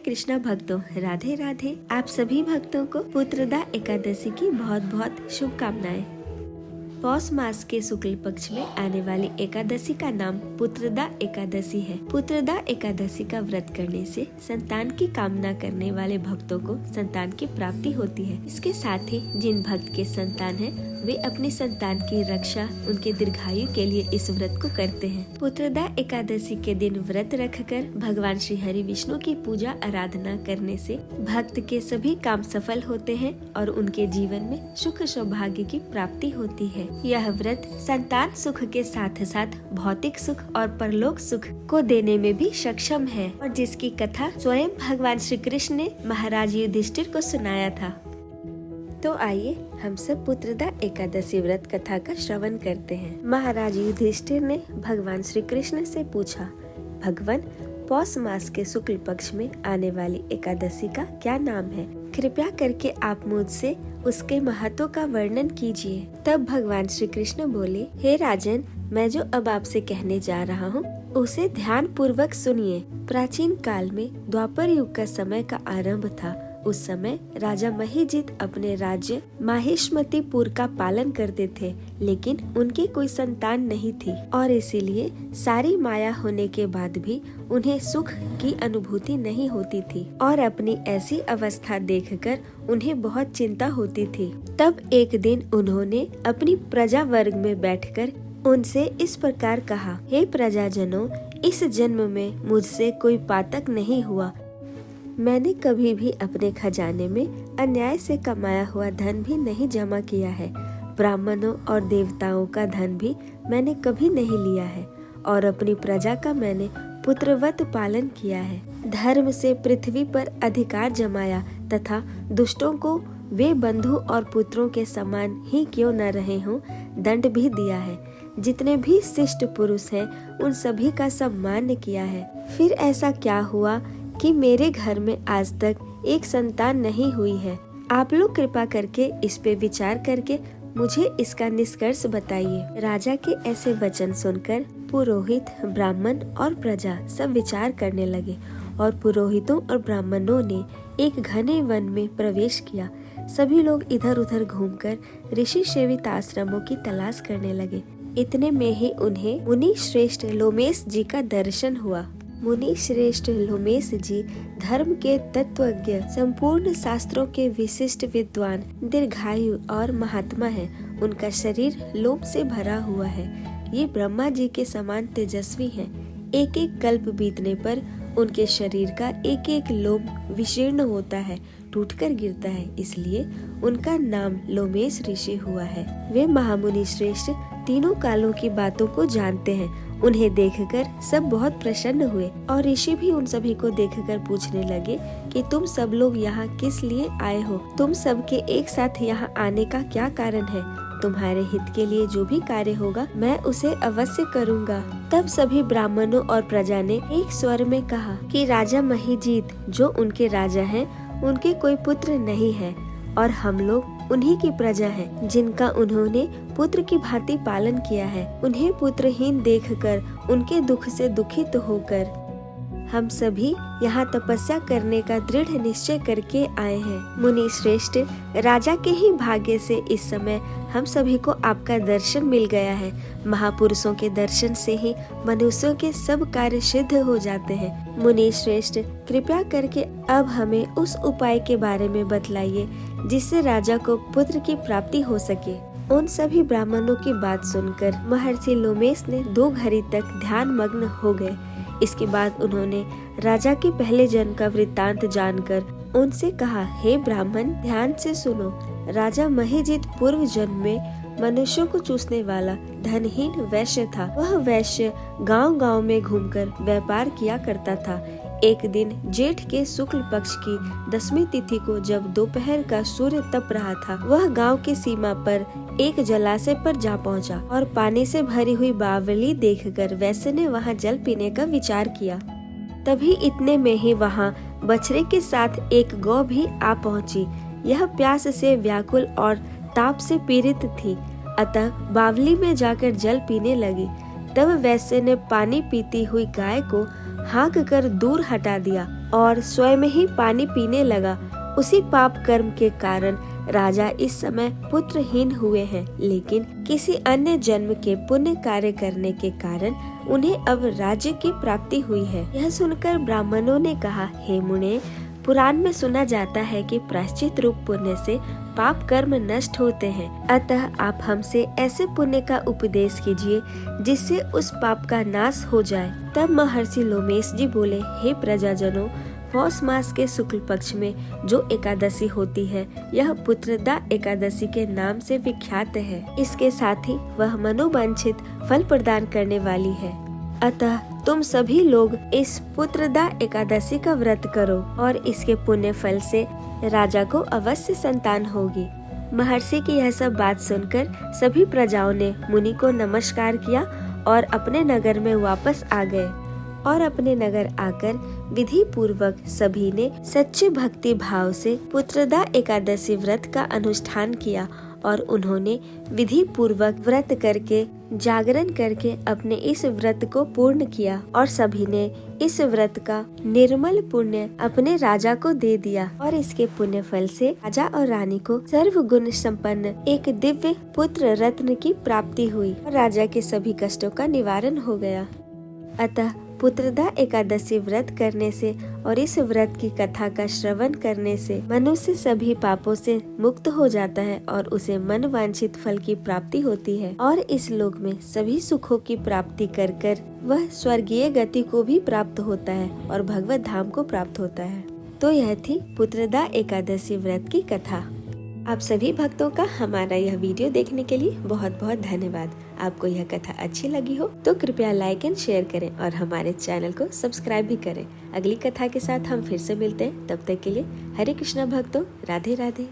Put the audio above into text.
कृष्णा भक्तों, राधे राधे। आप सभी भक्तों को पुत्रदा एकादशी की बहुत बहुत शुभकामनाएं। पौष मास के शुक्ल पक्ष में आने वाली एकादशी का नाम पुत्रदा एकादशी है। पुत्रदा एकादशी का व्रत करने से संतान की कामना करने वाले भक्तों को संतान की प्राप्ति होती है। इसके साथ ही जिन भक्त के संतान है वे अपनी संतान की रक्षा उनके दीर्घायु के लिए इस व्रत को करते हैं। पुत्रदा एकादशी के दिन व्रत रखकर भगवान श्री हरि विष्णु की पूजा आराधना करने से भक्त के सभी काम सफल होते हैं और उनके जीवन में सुख सौभाग्य की प्राप्ति होती है। यह व्रत संतान सुख के साथ साथ भौतिक सुख और परलोक सुख को देने में भी सक्षम है और जिसकी कथा स्वयं भगवान श्री कृष्ण ने महाराज युधिष्ठिर को सुनाया था। तो आइए हम सब पुत्रदा एकादशी व्रत कथा का श्रवण करते हैं। महाराज युधिष्ठिर ने भगवान श्री कृष्ण से पूछा, भगवान, पौष मास के शुक्ल पक्ष में आने वाली एकादशी का क्या नाम है? कृपया करके आप मुझसे उसके महत्व का वर्णन कीजिए। तब भगवान श्री कृष्ण बोले, हे राजन, मैं जो अब आपसे कहने जा रहा हूँ उसे ध्यान पूर्वक सुनिए। प्राचीन काल में द्वापर युग का समय का आरंभ था। उस समय राजा महीजित अपने राज्य माहिष्मतीपुर का पालन करते थे, लेकिन उनकी कोई संतान नहीं थी और इसीलिए सारी माया होने के बाद भी उन्हें सुख की अनुभूति नहीं होती थी और अपनी ऐसी अवस्था देखकर उन्हें बहुत चिंता होती थी। तब एक दिन उन्होंने अपनी प्रजा वर्ग में बैठकर उनसे इस प्रकार कहा, हे प्रजाजनों, इस जन्म में मुझसे कोई पातक नहीं हुआ। मैंने कभी भी अपने खजाने में अन्याय से कमाया हुआ धन भी नहीं जमा किया है। ब्राह्मणों और देवताओं का धन भी मैंने कभी नहीं लिया है और अपनी प्रजा का मैंने पुत्रवत पालन किया है। धर्म से पृथ्वी पर अधिकार जमाया तथा दुष्टों को वे बंधु और पुत्रों के समान ही क्यों न रहे हों, दंड भी दिया है। जितने भी शिष्ट पुरुष हैं उन सभी का सम्मान किया है। फिर ऐसा क्या हुआ कि मेरे घर में आज तक एक संतान नहीं हुई है? आप लोग कृपा करके इस पे विचार करके मुझे इसका निष्कर्ष बताइए। राजा के ऐसे वचन सुनकर पुरोहित, ब्राह्मण और प्रजा सब विचार करने लगे और पुरोहितों और ब्राह्मणों ने एक घने वन में प्रवेश किया। सभी लोग इधर उधर घूमकर ऋषि सेवित आश्रमों की तलाश करने लगे। इतने में ही उन्हें मुनि श्रेष्ठ लोमेश जी का दर्शन हुआ। मुनि श्रेष्ठ लोमेश जी धर्म के तत्वज्ञ, संपूर्ण शास्त्रों के विशिष्ट विद्वान, दीर्घायु और महात्मा हैं। उनका शरीर लोम से भरा हुआ है। ये ब्रह्मा जी के समान तेजस्वी हैं। एक एक कल्प बीतने पर उनके शरीर का एक एक लोम विशीर्ण होता है, टूटकर गिरता है, इसलिए उनका नाम लोमेश ऋषि हुआ है। वे महामुनि श्रेष्ठ तीनों कालों की बातों को जानते हैं। उन्हें देखकर सब बहुत प्रसन्न हुए और ऋषि भी उन सभी को देखकर पूछने लगे कि तुम सब लोग यहाँ किस लिए आए हो? तुम सबके एक साथ यहाँ आने का क्या कारण है? तुम्हारे हित के लिए जो भी कार्य होगा मैं उसे अवश्य करूँगा। तब सभी ब्राह्मणों और प्रजा ने एक स्वर में कहा कि राजा महीजित जो उनके राजा हैं, उनके कोई पुत्र नहीं है और हम लोग उन्हीं की प्रजा है जिनका उन्होंने पुत्र की भांति पालन किया है। उन्हें पुत्रहीन देखकर उनके दुख से दुखित होकर हम सभी यहाँ तपस्या करने का दृढ़ निश्चय करके आए हैं। मुनि श्रेष्ठ, राजा के ही भाग्य से इस समय हम सभी को आपका दर्शन मिल गया है। महापुरुषों के दर्शन से ही मनुष्यों के सब कार्य सिद्ध हो जाते हैं। मुनि श्रेष्ठ, कृपया करके अब हमें उस उपाय के बारे में बतलाइए जिससे राजा को पुत्र की प्राप्ति हो सके। उन सभी ब्राह्मणों की बात सुनकर महर्षि लोमेश ने 2 घड़ी तक ध्यान मग्न हो गए। इसके बाद उन्होंने राजा के पहले जन्म का वृत्तांत जानकर उनसे कहा, हे ब्राह्मण, ध्यान से सुनो। राजा महीजित पूर्व जन्म में मनुष्यों को चूसने वाला धनहीन वैश्य था। वह वैश्य गांव-गांव में घूमकर व्यापार किया करता था। एक दिन जेठ के शुक्ल पक्ष की 10वीं तिथि को जब दोपहर का सूर्य तप रहा था, वह गांव की सीमा पर एक जलाशय पर जा पहुंचा और पानी से भरी हुई बावली देखकर वैश्य ने वहां जल पीने का विचार किया। तभी इतने में ही वहां बछड़े के साथ एक गौ भी आ पहुंची। यह प्यास से व्याकुल और ताप से पीड़ित थी, अतः बावली में जाकर जल पीने लगी। तब वैश्य ने पानी पीती हुई गाय को हाँक कर दूर हटा दिया और स्वयं ही पानी पीने लगा। उसी पाप कर्म के कारण राजा इस समय पुत्रहीन हुए हैं, लेकिन किसी अन्य जन्म के पुण्य कार्य करने के कारण उन्हें अब राज्य की प्राप्ति हुई है। यह सुनकर ब्राह्मणों ने कहा, हे मुने, पुराण में सुना जाता है कि प्रायश्चित रूप पुण्य से पाप कर्म नष्ट होते हैं। अतः आप हमसे ऐसे पुण्य का उपदेश कीजिए जिससे उस पाप का नाश हो जाए। तब महर्षि लोमेश जी बोले, हे प्रजाजनों, पौष मास के शुक्ल पक्ष में जो एकादशी होती है, यह पुत्रदा एकादशी के नाम से विख्यात है। इसके साथ ही वह मनोवांछित फल प्रदान करने वाली है। अतः तुम सभी लोग इस पुत्रदा एकादशी का व्रत करो और इसके पुण्य फल से राजा को अवश्य संतान होगी। महर्षि की यह सब बात सुनकर सभी प्रजाओं ने मुनि को नमस्कार किया और अपने नगर में वापस आ गए। और अपने नगर आकर विधि पूर्वक सभी ने सच्चे भक्ति भाव से पुत्रदा एकादशी व्रत का अनुष्ठान किया और उन्होंने विधि पूर्वक व्रत करके जागरण करके अपने इस व्रत को पूर्ण किया और सभी ने इस व्रत का निर्मल पुण्य अपने राजा को दे दिया और इसके पुण्य फल से राजा और रानी को सर्व गुण संपन्न एक दिव्य पुत्र रत्न की प्राप्ति हुई और राजा के सभी कष्टों का निवारण हो गया। अतः पुत्रदा एकादशी व्रत करने से और इस व्रत की कथा का श्रवण करने से मनुष्य सभी पापों से मुक्त हो जाता है और उसे मन वांछित फल की प्राप्ति होती है और इस लोक में सभी सुखों की प्राप्ति कर कर वह स्वर्गीय गति को भी प्राप्त होता है और भगवत धाम को प्राप्त होता है। तो यह थी पुत्रदा एकादशी व्रत की कथा। आप सभी भक्तों का हमारा यह वीडियो देखने के लिए बहुत बहुत धन्यवाद। आपको यह कथा अच्छी लगी हो तो कृपया लाइक एंड शेयर करें और हमारे चैनल को सब्सक्राइब भी करें। अगली कथा के साथ हम फिर से मिलते हैं। तब तक के लिए हरे कृष्णा भक्तों, राधे राधे।